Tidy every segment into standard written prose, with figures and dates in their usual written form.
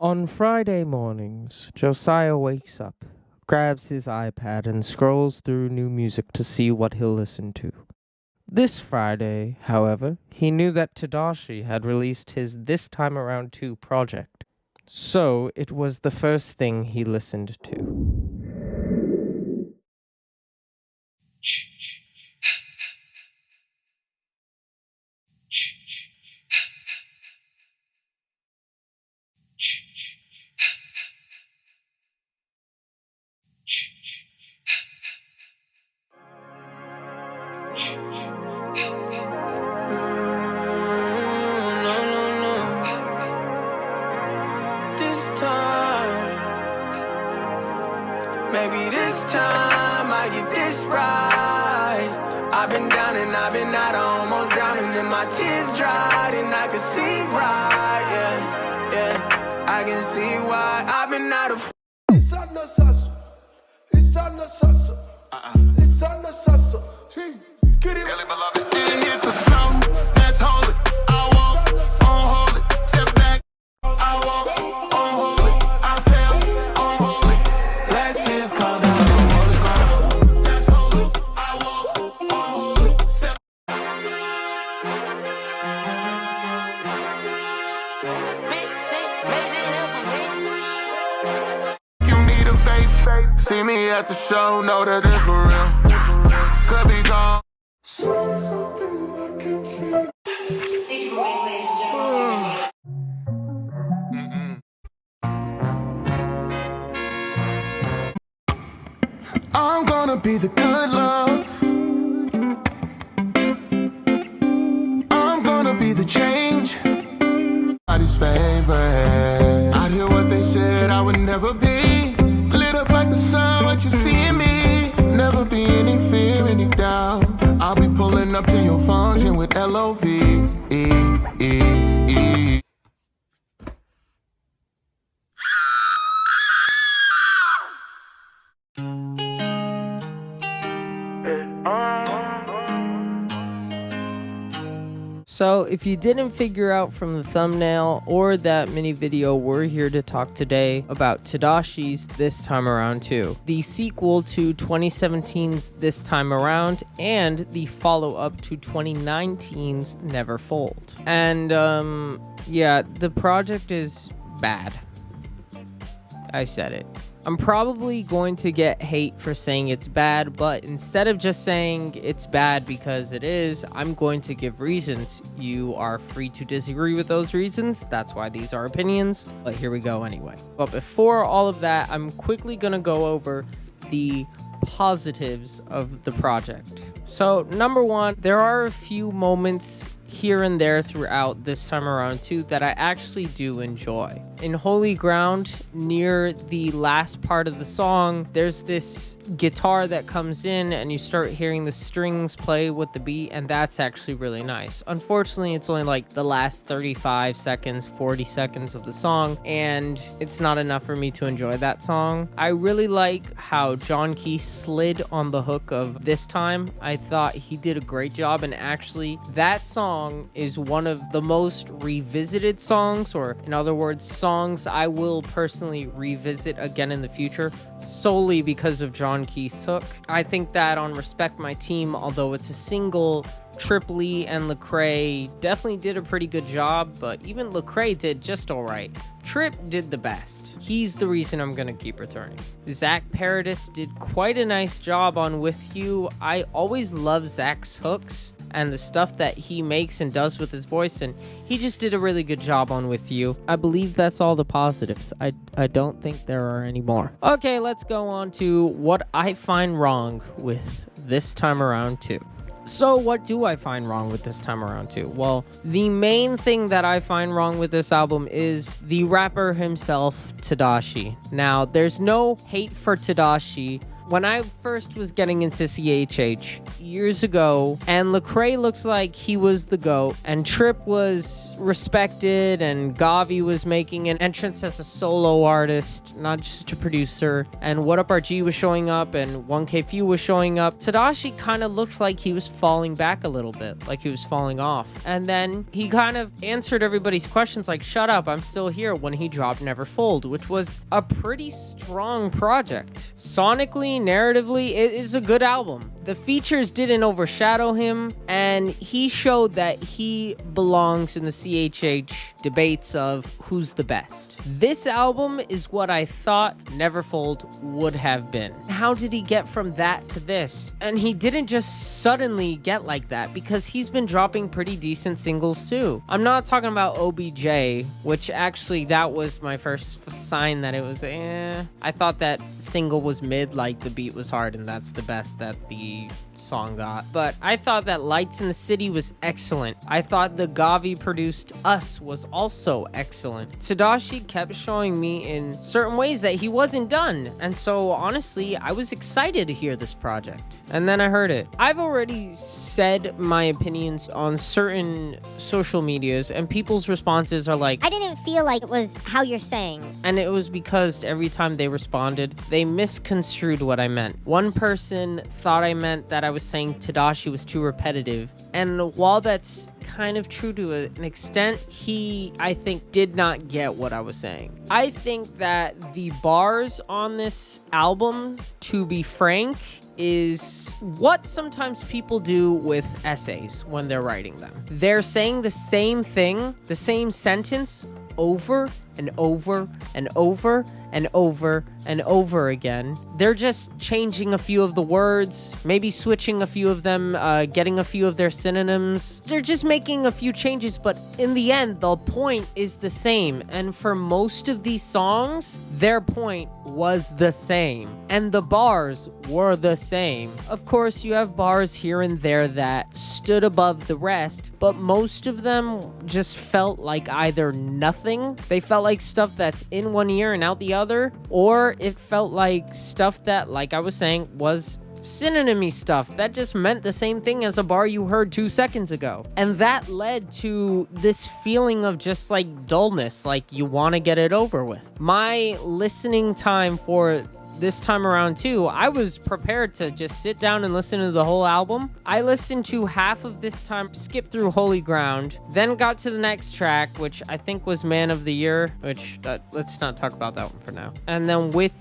On Friday mornings, Josiah wakes up, grabs his iPad, and scrolls through new music to see what he'll listen to. This Friday, however, he knew that Tedashii had released his This Time Around 2 project, so it was the first thing he listened to. Maybe this time I get this right. I've been down and I've been out, almost drowning and my tears dried. And I can see why, yeah, I can see why I've been out of. It's on the sauce. It's on the sauce. It's on the sauce. Get it. And hit the flow, let's hold it. I walk, on hold it. Step back, I walk, on hold it. I fell, on hold it. Last year's come down, on hold it, ground. Let's hold it. I walk, on hold it. Step. You need a vape. See me at the show, know that it's for real. Could be gone. I'm gonna be the good love. I'm gonna be the change. Body's favorite. I'd hear what they said I would never be. Lit up like the sun, what you see in me. Never be any fear, any doubt. I'll be pulling up to your function with L-O-V-E-E-E. So, if you didn't figure out from the thumbnail or that mini video, we're here to talk today about Tedashii's This Time Around 2, the sequel to 2017's This Time Around, and the follow-up to 2019's Never Fold. And, yeah, the project is bad. I said it. I'm probably going to get hate for saying it's bad, but instead of just saying it's bad because it is, I'm going to give reasons. You are free to disagree with those reasons. That's why these are opinions, but here we go anyway. But before all of that, I'm quickly going to go over the positives of the project. So, number one, there are a few moments here and there throughout This Time Around 2 that I actually do enjoy. In Holy Ground, near the last part of the song, there's this guitar that comes in and you start hearing the strings play with the beat, and that's actually really nice. Unfortunately, it's only like the last 35 seconds, 40 seconds of the song, and it's not enough for me to enjoy that song. I really like how John Key slid on the hook of This Time. I thought he did a great job, and actually, that song is one of the most revisited songs, or in other words, songs I will personally revisit again in the future, solely because of John Key's hook. I think that on Respect My Team, although it's a single, Trip Lee and Lecrae definitely did a pretty good job, but even Lecrae did just alright. Trip did the best. He's the reason I'm gonna keep returning. Zach Paradis did quite a nice job on With You. I always love Zach's hooks and the stuff that he makes and does with his voice, and he just did a really good job on With You. I believe that's all the positives. I don't think there are any more. Okay, let's go on to what I find wrong with This Time Around 2. So what do I find wrong with This Time Around 2? Well, the main thing that I find wrong with this album is the rapper himself, Tedashii. Now, there's no hate for Tedashii, when I first was getting into CHH years ago, and Lecrae looked like he was the GOAT, and Tripp was respected, and Gavi was making an entrance as a solo artist, not just a producer, and What Up RG was showing up, and 1K Few was showing up, Tedashii kind of looked like he was falling back a little bit, like he was falling off. And then he kind of answered everybody's questions like, shut up, I'm still here, when he dropped Never Fold, which was a pretty strong project. Sonically, narratively, it is a good album. The features didn't overshadow him, and he showed that he belongs in the CHH debates of who's the best. This album is what I thought Neverfold would have been. How did he get from that to this? And he didn't just suddenly get like that, because he's been dropping pretty decent singles too. I'm not talking about OBJ, which actually that was my first sign that it was I thought that single was mid, like the beat was hard, and that's the best that the song got. But I thought that Lights in the City was excellent. I thought the Gavi produced Us was also excellent. Tedashii kept showing me in certain ways that he wasn't done, and so honestly I was excited to hear this project. And then I heard it. I've already said my opinions on certain social medias, and people's responses are like, I didn't feel like it was how you're saying. And it was because every time they responded, they misconstrued what I meant. One person thought I meant that I was saying Tedashii was too repetitive. And while that's kind of true to an extent, he, I think, did not get what I was saying. I think that the bars on this album, to be frank, is what sometimes people do with essays when they're writing them. They're saying the same thing, the same sentence, over and over and over and over and over again. They're just changing a few of the words, maybe switching a few of them, getting a few of their synonyms. They're just making a few changes, but in the end, the point is the same. And for most of these songs, their point was the same. And the bars were the same. Of course, you have bars here and there that stood above the rest, but most of them just felt like either nothing. They felt like stuff that's in one ear and out the other, or it felt like stuff that, like I was saying, was synonymy stuff that just meant the same thing as a bar you heard 2 seconds ago. And that led to this feeling of just like dullness, like you want to get it over with. My listening time for this time around too, I was prepared to just sit down and listen to the whole album. I listened to half of this time, skipped through Holy Ground, then got to the next track, which I think was Man of the Year, which let's not talk about that one for now. And then With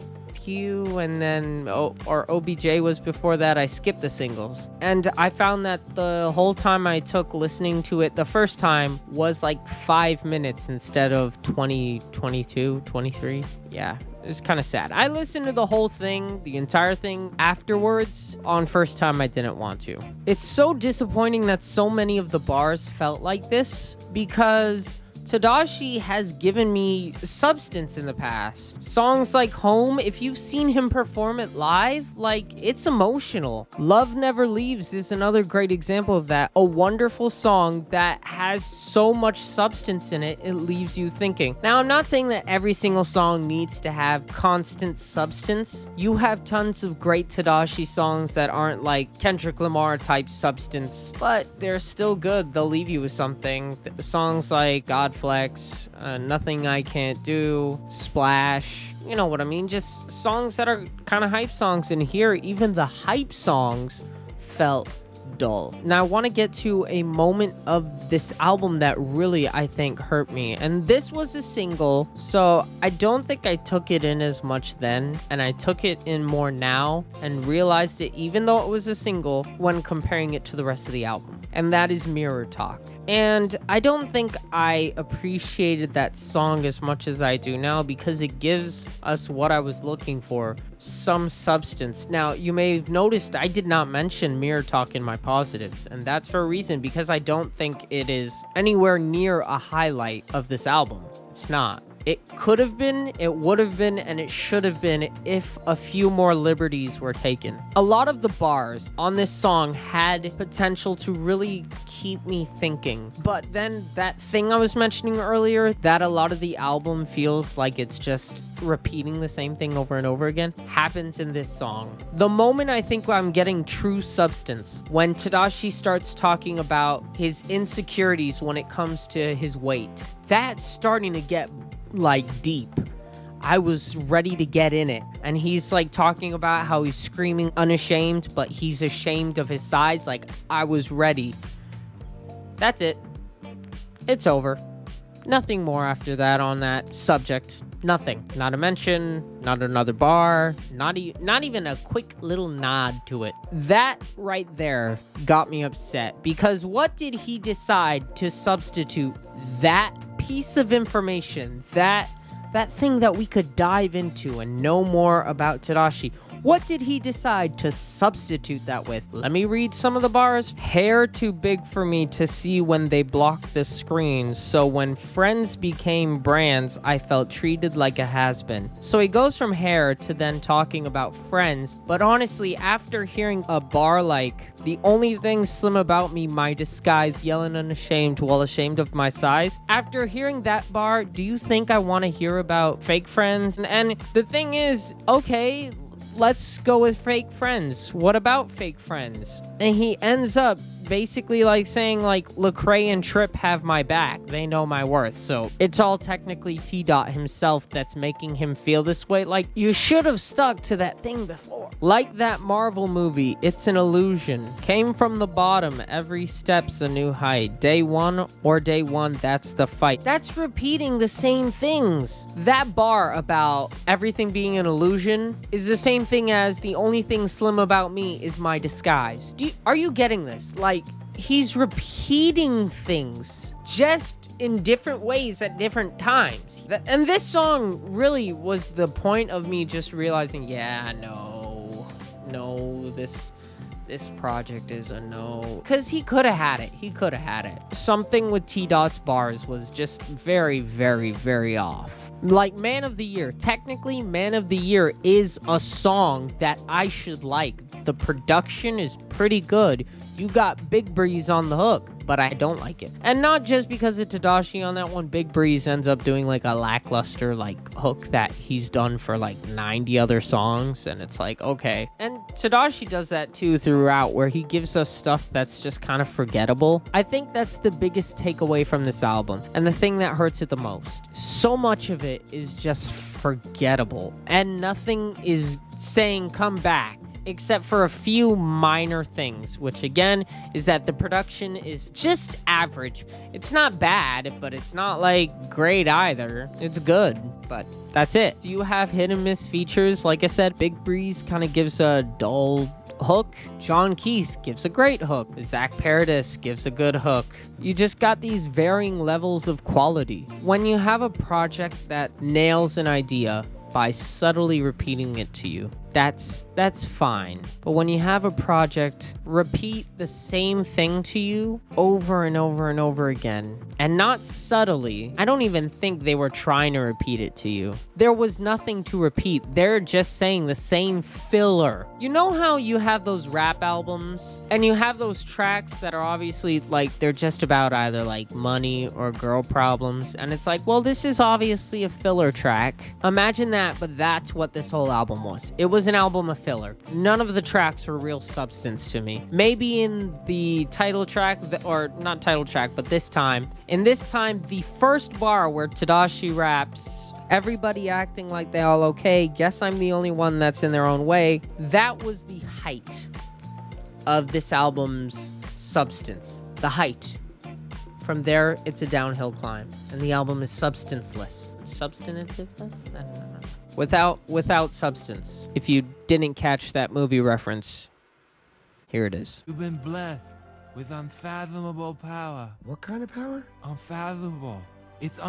You, and then or OBJ was before that. I skipped the singles, and I found that the whole time I took listening to it the first time was like 5 minutes instead of 20, 22, 23. Yeah, it's kind of sad. I listened to the whole thing, the entire thing, afterwards. On first time I didn't want to. It's so disappointing that so many of the bars felt like this, because Tedashii has given me substance in the past. Songs like Home, if you've seen him perform it live, like, it's emotional. Love Never Leaves is another great example of that. A wonderful song that has so much substance in it, it leaves you thinking. Now, I'm not saying that every single song needs to have constant substance. You have tons of great Tedashii songs that aren't like Kendrick Lamar type substance, but they're still good. They'll leave you with something. Songs like God Flex, Nothing I Can't Do, Splash, you know what I mean? Just songs that are kind of hype songs. And here, even the hype songs felt dull. Now I want to get to a moment of this album that really, I think, hurt me. And this was a single, so I don't think I took it in as much then, and I took it in more now and realized it, even though it was a single, when comparing it to the rest of the album. And that is Mirror Talk. And I don't think I appreciated that song as much as I do now, because it gives us what I was looking for, some substance. Now, you may have noticed I did not mention Mirror Talk in my positives, and that's for a reason, because I don't think it is anywhere near a highlight of this album. It's not. It could have been, it would have been, and it should have been if a few more liberties were taken. A lot of the bars on this song had potential to really keep me thinking. But then that thing I was mentioning earlier, that a lot of the album feels like it's just repeating the same thing over and over again, happens in this song. The moment I think I'm getting true substance, when Tedashii starts talking about his insecurities when it comes to his weight, that's starting to get like deep. I was ready to get in it. And he's like talking about how he's screaming unashamed, but he's ashamed of his size. Like, I was ready. That's it. It's over. Nothing more after that on that subject. Nothing. Not a mention, not another bar, not even a quick little nod to it. That right there got me upset, because what did he decide to substitute that piece of information, that thing that we could dive into and know more about Tedashii? What did he decide to substitute that with? Let me read some of the bars. Hair too big for me to see when they blocked the screens. So when friends became brands, I felt treated like a has-been. So he goes from hair to then talking about friends. But honestly, after hearing a bar like, the only thing slim about me, my disguise, yelling unashamed while ashamed of my size. After hearing that bar, do you think I want to hear about fake friends? And the thing is, okay, let's go with fake friends. What about fake friends? And he ends up basically like saying like Lecrae and Tripp have my back. They know my worth. So it's all technically T-Dot himself that's making him feel this way. Like, you should have stuck to that thing before. Like that Marvel movie, It's an Illusion. Came from the bottom, every step's a new height. Day one, that's the fight. That's repeating the same things. That bar about everything being an illusion is the same thing as the only thing slim about me is my disguise. Are you getting this? Like, he's repeating things just in different ways at different times. And this song really was the point of me just realizing, yeah, no, this project is a no. Because he could have had it. Something with T-Dot's bars was just very, very, very off. Like, Man of the Year. Technically, Man of the Year is a song that I should like. The production is pretty good. You got Big Breeze on the hook, but I don't like it. And not just because of Tedashii on that one. Big Breeze ends up doing like a lackluster like hook that he's done for like 90 other songs, and it's like, okay. And Tedashii does that too throughout, where he gives us stuff that's just kind of forgettable. I think that's the biggest takeaway from this album, and the thing that hurts it the most. So much of it is just forgettable, and nothing is saying come back, except for a few minor things, which again is that the production is just average. It's not bad, but it's not like great either. It's good, but that's it. Do you have hit and miss features? Like I said, Big Breeze kind of gives a dull hook. John Keith gives a great hook. Zach Paradis gives a good hook. You just got these varying levels of quality. When you have a project that nails an idea by subtly repeating it to you, that's fine. But when you have a project repeat the same thing to you over and over and over again, and not subtly, I don't even think they were trying to repeat it to you. There was nothing to repeat. They're just saying the same filler. You know how you have those rap albums and you have those tracks that are obviously like they're just about either like money or girl problems, and it's like, well, this is obviously a filler track. Imagine that, but that's what this whole album was. It was an album of filler. None of the tracks were real substance to me. Maybe in the title track, or not title track, but this time, the first bar where Tedashii raps, everybody acting like they all okay, guess I'm the only one that's in their own way, that was the height of this album's substance. The height. From there, it's a downhill climb, and the album is substanceless. Substantiveless? I don't know. Without substance. If you didn't catch that movie reference, here it is. You've been blessed with unfathomable power. What kind of power? Unfathomable. It's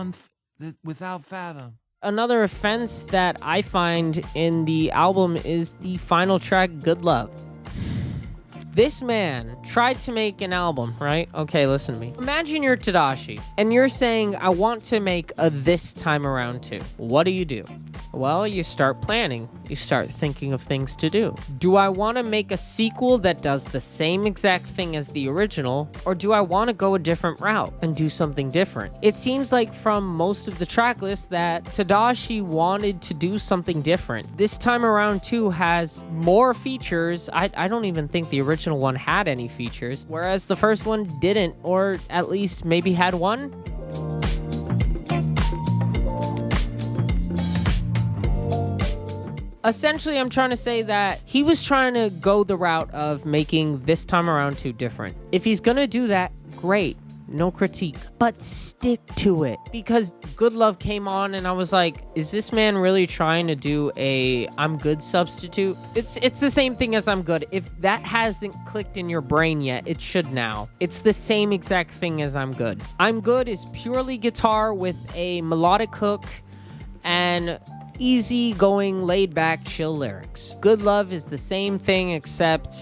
without fathom. Another offense that I find in the album is the final track, Good Love. This man tried to make an album, right? Okay, listen to me. Imagine you're Tedashii, and you're saying, I want to make a This Time Around 2. What do? Well, you start planning. You start thinking of things to do. Do I want to make a sequel that does the same exact thing as the original, or do I want to go a different route and do something different? It seems like from most of the track list that Tedashii wanted to do something different. This Time Around 2 has more features. I don't even think the original one had any features, whereas the first one didn't, or at least maybe had one. Essentially, I'm trying to say that he was trying to go the route of making This Time Around 2 different. If he's gonna do that, great. No critique, but stick to it. Because Good Love came on and I was like, is this man really trying to do a I'm Good substitute? It's the same thing as I'm Good. If that hasn't clicked in your brain yet, it should now. It's the same exact thing as I'm Good. I'm Good is purely guitar with a melodic hook and easy-going, laid-back, chill lyrics. Good Love is the same thing except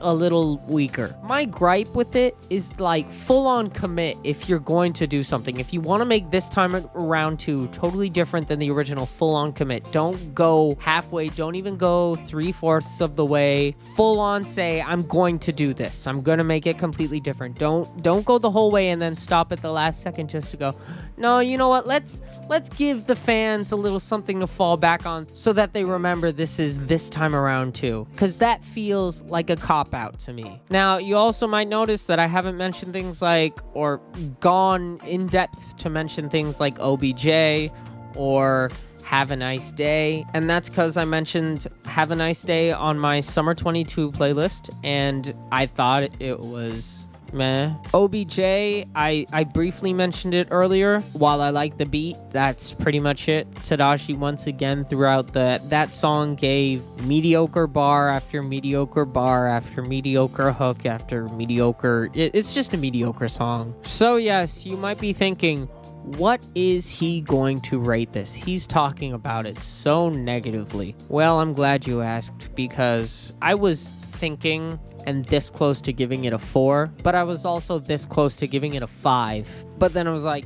a little weaker. My gripe with it is like full-on commit if you're going to do something. If you want to make This Time Around 2 totally different than the original, full-on commit. Don't go halfway. Don't even go 3/4 of the way. Full-on say, I'm going to do this. I'm going to make it completely different. Don't go the whole way and then stop at the last second just to go, no, you know what? Let's give the fans a little something to fall back on so that they remember this is This Time Around 2. Because that feels like a cop-out to me. Now, you also might notice that I haven't mentioned things like, or gone in depth to mention things like OBJ or Have a Nice Day. And that's because I mentioned Have a Nice Day on my Summer 22 playlist, and I thought it was meh. OBJ, I briefly mentioned it earlier. While I like the beat, that's pretty much it. Tedashii once again throughout that song gave mediocre bar after mediocre bar after mediocre hook after mediocre. It's just a mediocre song. So yes, you might be thinking, what is he going to rate this? He's talking about it so negatively. Well, I'm glad you asked, because I was thinking and this close to giving it a 4, but I was also this close to giving it a 5. But then I was like,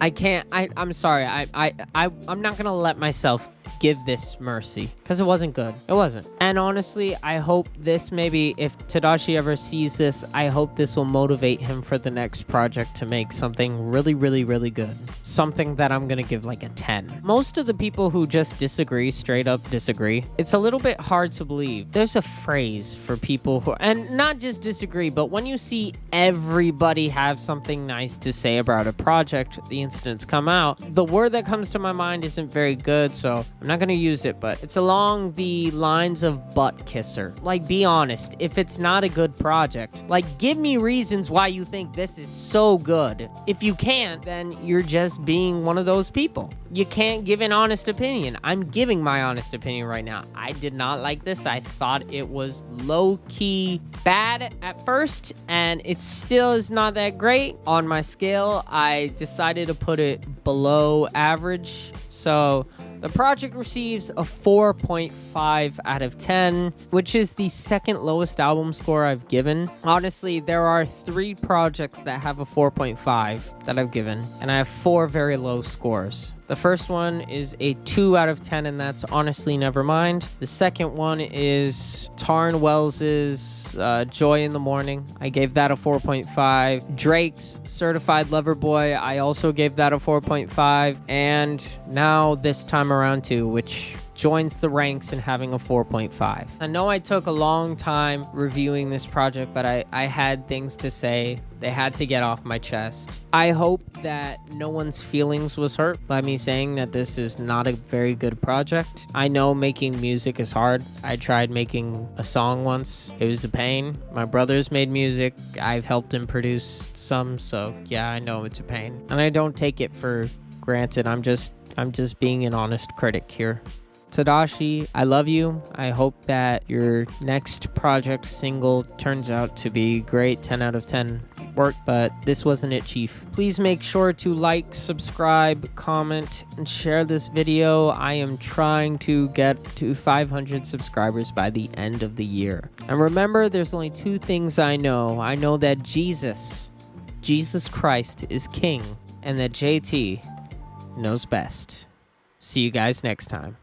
I can't, I'm sorry, I'm not gonna let myself give this mercy, because it wasn't good. It wasn't. And honestly, I hope this, maybe if Tedashii ever sees this, I hope this will motivate him for the next project to make something really, really, really good. Something that I'm gonna give like a 10. Most of the people who just disagree, straight up disagree, it's a little bit hard to believe. There's a phrase for people who, and not just disagree, but when you see everybody have something nice to say about a project the instant it's come out, the word that comes to my mind isn't very good, so I'm not gonna use it, but it's along the lines of butt kisser. Like, be honest. If it's not a good project, like, give me reasons why you think this is so good. If you can't, then you're just being one of those people. You can't give an honest opinion. I'm giving my honest opinion right now. I did not like this. I thought it was low-key bad at first, and it still is not that great. On my scale, I decided to put it below average. So the project receives a 4.5 out of 10, which is the second lowest album score I've given. Honestly, there are 3 projects that have a 4.5 that I've given, and I have 4 very low scores. The first one is a 2 out of 10, and that's Honestly Nevermind. The second one is Taryn Wells's Joy in the Morning. I gave that a 4.5. Drake's Certified Lover Boy, I also gave that a 4.5. And now This Time Around 2, which joins the ranks in having a 4.5. I know I took a long time reviewing this project, but I had things to say. They had to get off my chest. I hope that no one's feelings was hurt by me saying that this is not a very good project. I know making music is hard. I tried making a song once. It was a pain. My brother's made music. I've helped him produce some, so yeah, I know it's a pain. And I don't take it for granted. I'm just being an honest critic here. Tedashii, I love you. I hope that your next project single turns out to be great. 10 out of 10 work, but this wasn't it, Chief. Please make sure to like, subscribe, comment, and share this video. I am trying to get to 500 subscribers by the end of the year. And remember, there's only two things I know. I know that Jesus Christ is King, and that JT knows best. See you guys next time.